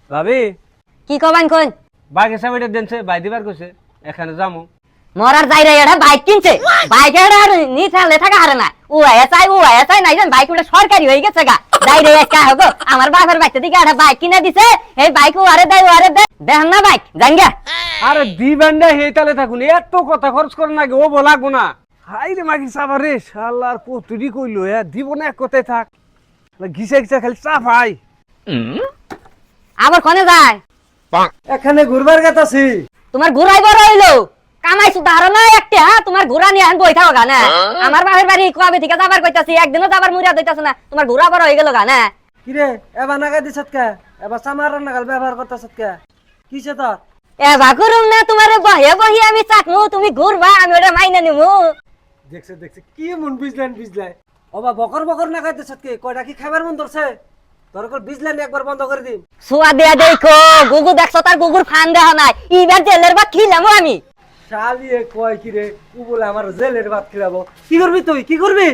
ভাবি কি কবান কোন বাইকে চাবিটা দেনছে বাই দিবার কইছে এখানে যামু মরার যাই রে এটা বাইক কিনছে বাইক এটা আর নিছালে থাকা হারে না ও এসাই নাই জান বাইক ওটা সরকারি হয়ে গেছে গা যাই রে একা হগো আমার বাপের বাইতে দিকে একটা বাইক কিনে দিছে এই বাইক ও আরে দে দেখ না বাইক জাঙ্গা আরে দিবেন না হেতালে থাকুন এত কথা খরচ করে না ও বলাগো না হাই রে মাগি সাবারে শালার পুতুরি কইলো দিব না এক কথায় থাক ঘিসা ঘিসা খালি চাপাই আবার কোনে যায় এখানে ঘুরবার গেতাছি তোমার ঘুরাই বড় হইলো কামাইছো ধারণা একটা তোমার ঘুরা নিয়ে আন বইথাও গা না আমার বাপের বাড়ি কবে থেকে যাবার কইতাছি একদিনও যাবার মুরিয়া দিতাছ না তোমার ঘুরা বড় হয়ে গেল গা না কিরে এবার নাগা দিছত কে এবার সামার নাগাল ব্যবহার করতেছত কে কিছে তোর এ ভাগুরুম না তোমার বহে আমি চাকমু তুমি ঘুরবা আমি ওটা মাইনা নিমু দেখছে কি মন বিজলাই ওবা বকর নাগা দিছত কে কয়টা কি খাবার মন ধরছে তোর কল বিজলাই একবার বন্ধ করে দিন সুয়া দেয়া দেখো গুগু দেখছো তার গুগুর ফান দেওয়া নাই এইবার জেলের ভাত খিলামু আমি শালিয়ে কয় কিরে ও বলে আমার জেলের ভাত খিলাবো কি করবি তুই কি করবি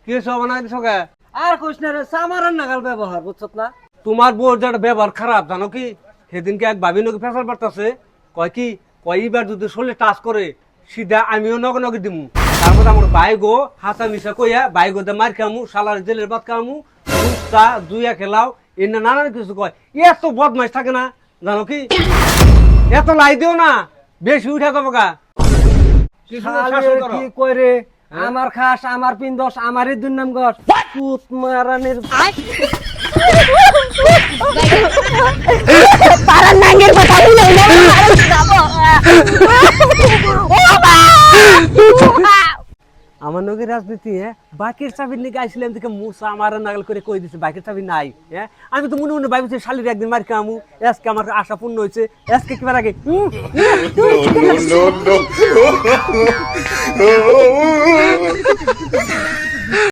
কি সব বানাই দিছো কে আর কইস না রে সামার নাগাল ব্যবহার বুঝছত না তোমার বউর যেটা ব্যবহার খারাপ জানো কি সেদিনকে এক ভাবি নকি ফেসার পারতাছে কয়বার যদি শরীরে টাচ করে সিধা আমিও নগে দিমু তারপর আমার বাইগো হাসা মিশা কইয়া বাইগো দে মার খামু শালার জেলের ভাত খামু দুধটা দুইয়া খেলাও এনে নানান কিছু কয় এত বদমাইশ থাকে না জানো কি এত লাই দিও না বেশি উঠা যাবো গা কি কই রে আমার খাস আমার পিন্দস আমারই দুর্নাম গস পুত মারানির পারার নাঙ্গের কথা হইলো না যাবো ও বাবা আমার নগের রাজনীতি বাকের চাবির নিয়ে গাইছিলাম দেখে মুসা আমার নাগাল করে কই দিছে বাকের চাবি নাই আমি তো মনে ভাবছি শালির একদিন মার খামু আজকে আমার আশা পূর্ণ হয়েছে আজকে কিবার আগে no.